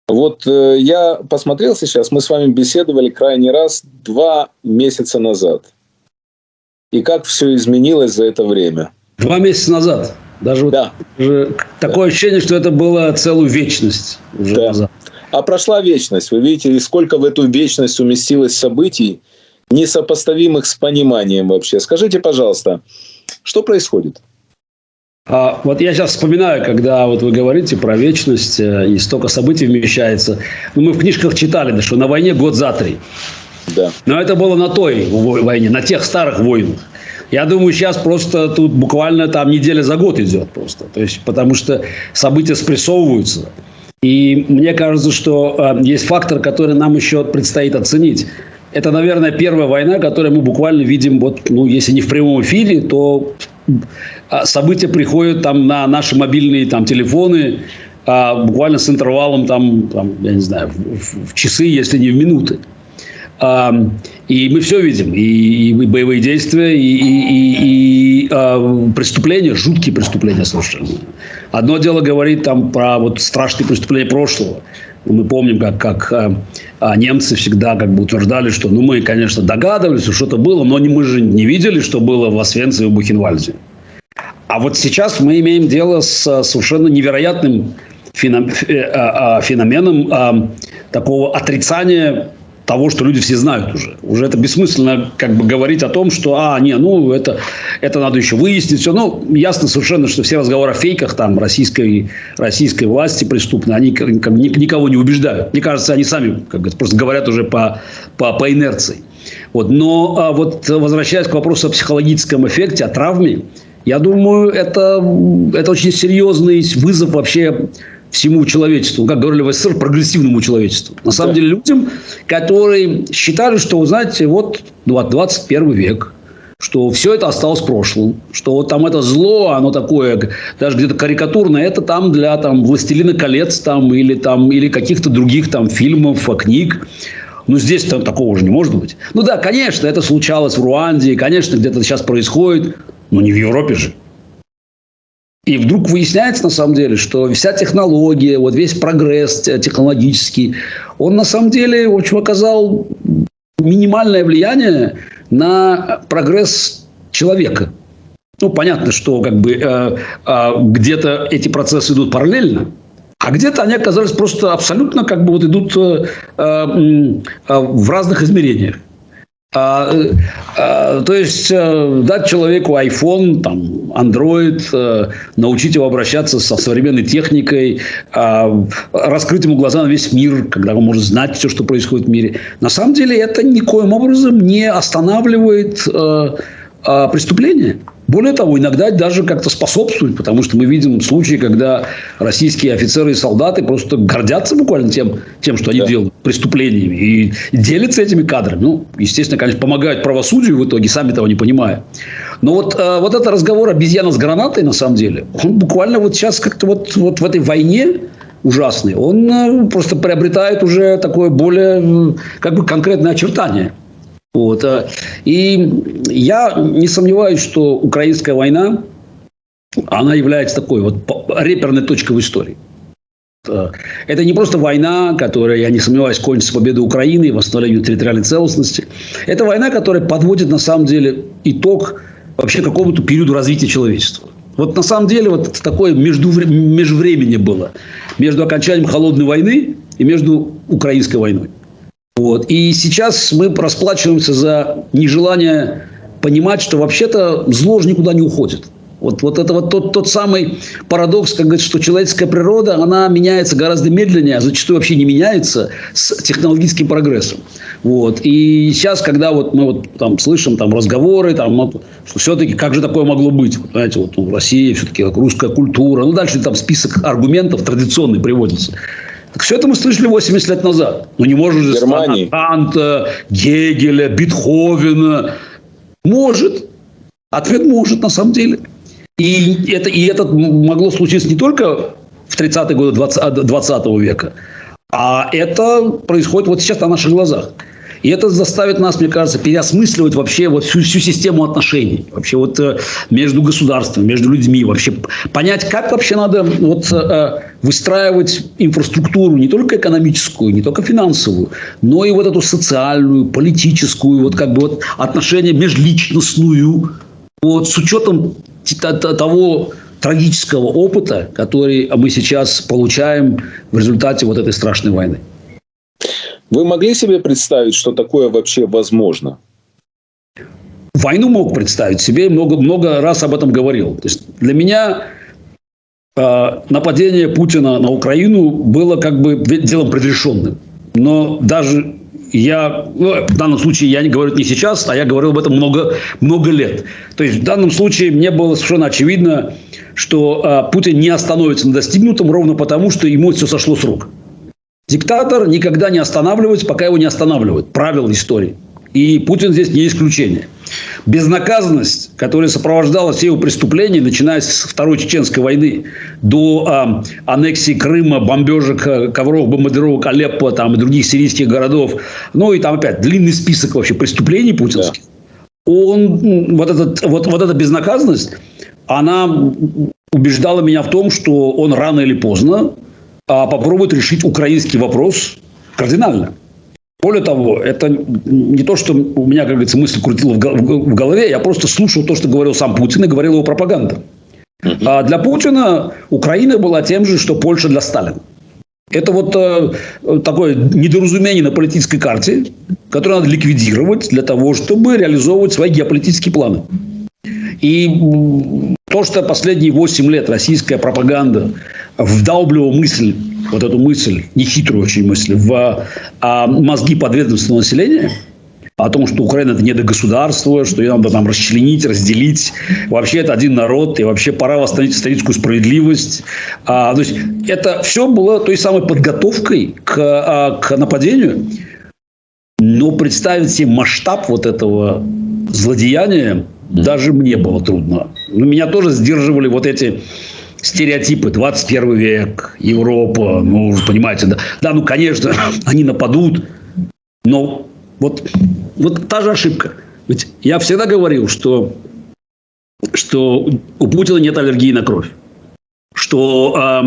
Вот я посмотрел сейчас, мы с вами беседовали крайний раз 2 месяца назад. И как все изменилось за это время. 2 месяца назад. Даже Да. такое ощущение, что это было целую вечность уже назад. А прошла вечность. Вы видите, и сколько в эту вечность уместилось событий, несопоставимых с пониманием вообще. Скажите, пожалуйста, что происходит? Вот я сейчас вспоминаю, когда вот вы говорите про вечность, и столько событий вмещается. Мы в книжках читали, что на войне год за 3. Да. Но это было на той войне, на тех старых войнах. Я думаю, сейчас просто тут буквально там неделя за год идет просто. То есть, потому что события спрессовываются. И мне кажется, что есть фактор, который нам еще предстоит оценить. Это, наверное, первая война, которую мы буквально видим, вот, если не в прямом эфире, то события приходят там на наши мобильные там, телефоны буквально с интервалом там, я не знаю, в часы, если не в минуты. И мы все видим. И боевые действия, и преступления, жуткие преступления совершенно. Одно дело говорить там про вот страшные преступления прошлого. Мы помним, как немцы всегда утверждали, что мы, конечно, догадывались, что что-то было, но мы же не видели, что было в Освенциме и в Бухенвальде. А вот сейчас мы имеем дело с совершенно невероятным феноменом такого отрицания того, что люди все знают уже. Уже это бессмысленно говорить о том, что это надо еще выяснить. Все. Ясно совершенно, что все разговоры о фейках там, российской власти преступной, они никого не убеждают. Мне кажется, они сами просто говорят уже по инерции. Вот. Но возвращаясь к вопросу о психологическом эффекте, о травме, я думаю, это очень серьезный вызов вообще всему человечеству, как говорили в СССР, прогрессивному человечеству. На самом деле людям, которые считали, что, знаете, вот 21 век, что все это осталось в прошлом, что вот там это зло, оно такое, даже где-то карикатурное, это там для «Властелина колец» или каких-то других фильмов, книг. Здесь там такого уже не может быть. Да, конечно, это случалось в Руанде, конечно, где-то сейчас происходит, но не в Европе же. И вдруг выясняется, на самом деле, что вся технология, весь прогресс технологический, он, на самом деле, в общем, оказал минимальное влияние на прогресс человека. Понятно, что где-то эти процессы идут параллельно, а где-то они оказались просто абсолютно идут в разных измерениях. То есть дать человеку iPhone, Android, научить его обращаться со современной техникой, раскрыть ему глаза на весь мир, когда он может знать все, что происходит в мире. На самом деле это никоим образом не останавливает преступления. Более того, иногда даже как-то способствует, потому что мы видим случаи, когда российские офицеры и солдаты просто гордятся буквально тем, что они делают, преступлениями, и делятся этими кадрами. Естественно, конечно, помогают правосудию в итоге, сами того не понимая. Но вот этот разговор обезьяна с гранатой, на самом деле, он буквально сейчас как-то вот в этой войне ужасной, он просто приобретает уже такое более конкретное очертание. И я не сомневаюсь, что украинская война, она является такой реперной точкой в истории. Это не просто война, которая, я не сомневаюсь, кончится победой Украины и восстановлением территориальной целостности. Это война, которая подводит, на самом деле, итог вообще какому-то периоду развития человечества. На самом деле, такое межвремение было между окончанием Холодной войны и между Украинской войной. И сейчас мы расплачиваемся за нежелание понимать, что вообще-то зло же никуда не уходит. Это тот самый парадокс, что человеческая природа, она меняется гораздо медленнее, а зачастую вообще не меняется с технологическим прогрессом. И сейчас, когда мы слышим разговоры, что все-таки как же такое могло быть? Знаете, в России все-таки русская культура. Дальше список аргументов традиционный приводится. Все это мы слышали 80 лет назад. Не может же Канта, Гегеля, Бетховена. Может. Ответ может, на самом деле. И это могло случиться не только в 30-е годы 20 века, а это происходит сейчас на наших глазах. И это заставит нас, мне кажется, переосмысливать вообще вот всю систему отношений. Вообще вот между государствами, между людьми. Вообще понять, как вообще надо вот, выстраивать инфраструктуру не только экономическую, не только финансовую, но и вот эту социальную, политическую, вот как бы вот отношения межличностную. Вот с учетом того трагического опыта, который мы сейчас получаем в результате вот этой страшной войны. Вы могли себе представить, что такое вообще возможно? Войну мог представить себе, много раз об этом говорил. То есть для меня нападение Путина на Украину было как бы делом предрешенным. Но даже в данном случае я не говорю не сейчас, а я говорил об этом много лет. То есть в данном случае мне было совершенно очевидно, что Путин не остановится на достигнутом ровно потому, что ему все сошло с рук. Диктатор никогда не останавливается, пока его не останавливают. Правило истории. И Путин здесь не исключение. Безнаказанность, которая сопровождала все его преступления, начиная с Второй Чеченской войны до аннексии Крыма, бомбежек, ковровых бомбардировок Алеппо там, и других сирийских городов. Ну и там опять длинный список вообще преступлений путинских. Да. Вот эта безнаказанность, она убеждала меня в том, что он рано или поздно попробует решить украинский вопрос кардинально. Более того, это не то, что у меня, как говорится, мысль крутила в голове, я просто слушал то, что говорил сам Путин, и говорила его пропаганда. А для Путина Украина была тем же, что Польша для Сталина. Это вот такое недоразумение на политической карте, которое надо ликвидировать для того, чтобы реализовывать свои геополитические планы. И то, что последние 8 лет российская пропаганда вдалбливала вот эту мысль, нехитрую очень мысль, в мозги подведомственного населения, о том, что Украина – это недогосударство, что ее надо там расчленить, разделить. Вообще это один народ, и вообще пора восстановить историческую справедливость. То есть это все было той самой подготовкой к нападению. Но представить себе масштаб вот этого злодеяния даже мне было трудно. Но меня тоже сдерживали вот эти стереотипы. 21 век, Европа, ну, вы понимаете, да, ну, конечно, они нападут, но вот та же ошибка. Ведь я всегда говорил, что у Путина нет аллергии на кровь. Что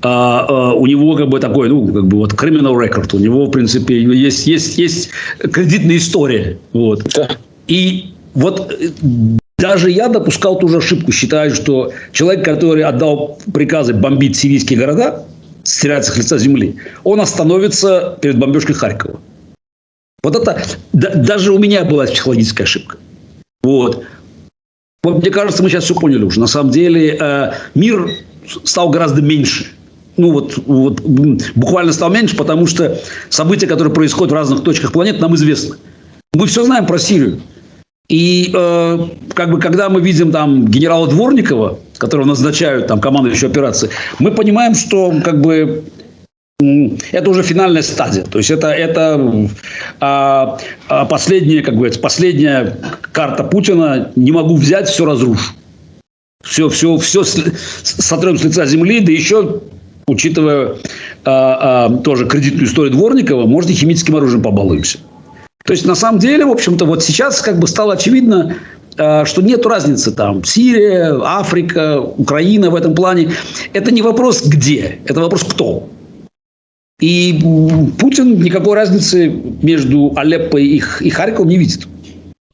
у него как бы такой, ну, как бы вот criminal record, у него, в принципе, есть кредитная история. Вот. Да. И вот даже я допускал ту же ошибку, считаю, что человек, который отдал приказы бомбить сирийские города, стирать с лица земли, он остановится перед бомбежкой Харькова. Вот это даже у меня была психологическая ошибка. Вот. Мне кажется, мы сейчас все поняли уже. На самом деле мир стал гораздо меньше. Ну вот буквально стал меньше, потому что события, которые происходят в разных точках планеты, нам известны. Мы все знаем про Сирию. И как бы, когда мы видим там генерала Дворникова, которого назначают там командующего операции, мы понимаем, что как бы это уже финальная стадия. То есть это последняя, как говорится, последняя карта Путина. Не могу взять, все разрушу. Все сотрем с лица земли, да еще, учитывая тоже кредитную историю Дворникова, может, и химическим оружием побалуемся. То есть, на самом деле, в общем-то, вот сейчас как бы стало очевидно, что нет разницы там Сирия, Африка, Украина в этом плане. Это не вопрос где, это вопрос кто. И Путин никакой разницы между Алеппо и Харьковом не видит.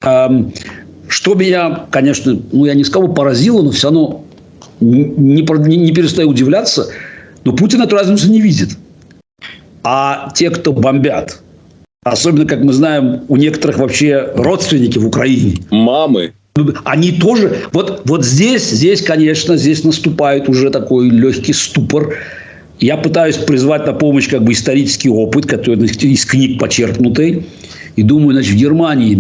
Что меня, конечно, я не скажу поразило, но все равно не перестаю удивляться, но Путин эту разницу не видит. А те, кто бомбят, особенно, как мы знаем, у некоторых вообще родственники в Украине. Мамы. Они тоже... Вот здесь, конечно, здесь наступает уже такой легкий ступор. Я пытаюсь призвать на помощь как бы исторический опыт, который из книг почерпнутый. И думаю, значит, в Германии,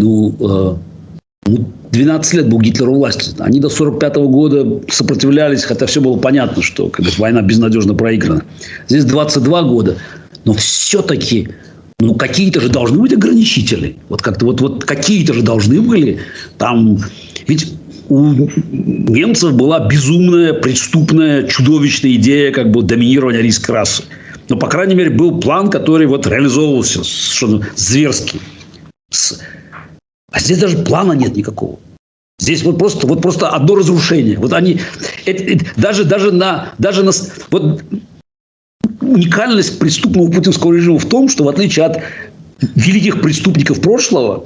12 лет был Гитлер у власти. Они до 1945 года сопротивлялись, хотя все было понятно, что как бы, война безнадежно проиграна. Здесь 22 года. Но все-таки... какие-то же должны быть ограничители. Вот как-то вот какие-то же должны были. Там, ведь у немцев была безумная, преступная, чудовищная идея как бы доминирования арийской расы. Но, по крайней мере, был план, который вот реализовывался совершенно зверски. А здесь даже плана нет никакого. Здесь вот просто одно разрушение. Вот они даже на вот уникальность преступного путинского режима в том, что в отличие от великих преступников прошлого,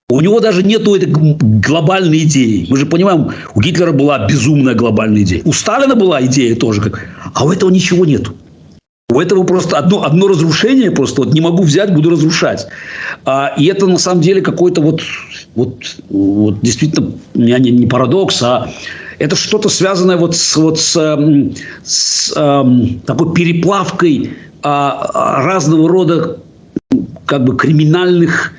у него даже нету этой глобальной идеи. Мы же понимаем, у Гитлера была безумная глобальная идея. У Сталина была идея тоже, а у этого ничего нету. У этого просто одно разрушение, просто вот не могу взять, буду разрушать. И это на самом деле какой-то вот действительно не парадокс, а это что-то связанное с такой переплавкой разного рода как бы криминальных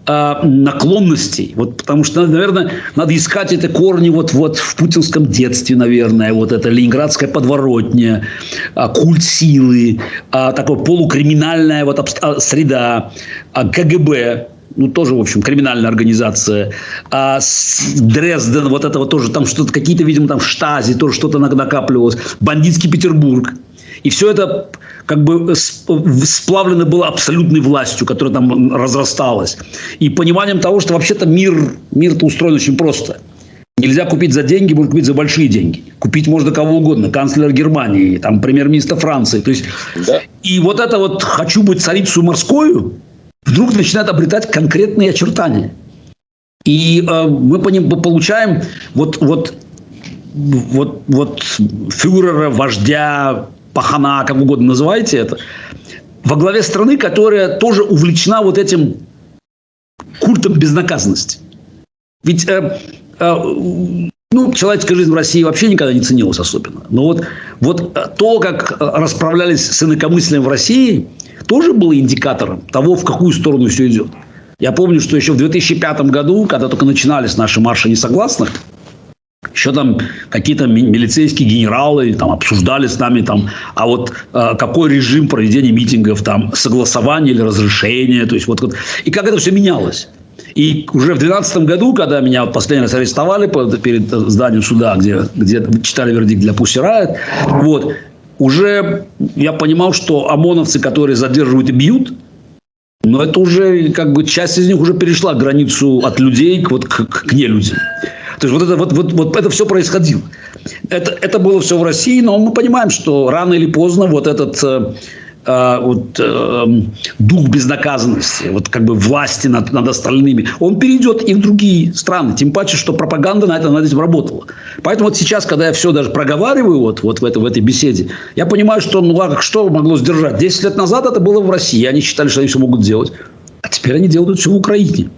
наклонностей. Вот, потому что, наверное, надо искать эти корни вот в путинском детстве, наверное. Вот это ленинградская подворотня, культ силы, такая полукриминальная среда, КГБ. Ну, тоже, в общем, криминальная организация. Дрезден, вот это вот тоже, там что-то, какие-то, видимо, там штази, тоже что-то накапливалось. Бандитский Петербург. И все это как бы сплавлено было абсолютной властью, которая там разрасталась. И пониманием того, что вообще-то мир-то устроен очень просто. Нельзя купить за деньги, можно купить за большие деньги. Купить можно кого угодно. Канцлера Германии, там, премьер-министра Франции. То есть, да. И вот это вот «хочу быть царицей морскою» вдруг начинает обретать конкретные очертания. И мы получаем вот фюрера, вождя, пахана, как угодно называйте это, во главе страны, которая тоже увлечена вот этим культом безнаказанности. Ведь человеческая жизнь в России вообще никогда не ценилась особенно. Но вот то, как расправлялись с инакомыслием в России, тоже было индикатором того, в какую сторону все идет. Я помню, что еще в 2005 году, когда только начинались наши марши несогласных, еще там какие-то милицейские генералы там обсуждали с нами, какой режим проведения митингов, там, согласование или разрешение. То есть, и как это все менялось. И уже в 2012 году, когда меня последний раз арестовали перед зданием суда, где читали вердикт для Pussy Riot, уже я понимал, что ОМОНовцы, которые задерживают и бьют, но это уже как бы часть из них уже перешла границу от людей к нелюдям. То есть это все происходило. Это было все в России, но мы понимаем, что рано или поздно этот дух безнаказанности, как бы власти над остальными, он перейдет и в другие страны. Тем паче, что пропаганда над этим работала. Поэтому сейчас, когда я все даже проговариваю в этой беседе, я понимаю, что что могло сдержать. 10 лет назад это было в России. Они считали, что они все могут делать. А теперь они делают все в Украине.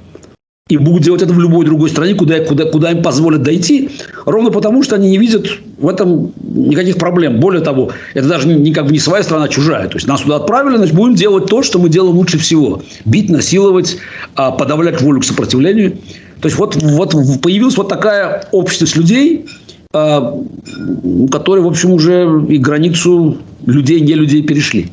И будут делать это в любой другой стране, куда им позволят дойти, ровно потому, что они не видят в этом никаких проблем. Более того, это даже не своя страна, а чужая. То есть, нас туда отправили, значит, будем делать то, что мы делаем лучше всего. Бить, насиловать, подавлять волю к сопротивлению. То есть, появилась такая общность людей, которые, в общем, уже и границу людей, не людей перешли.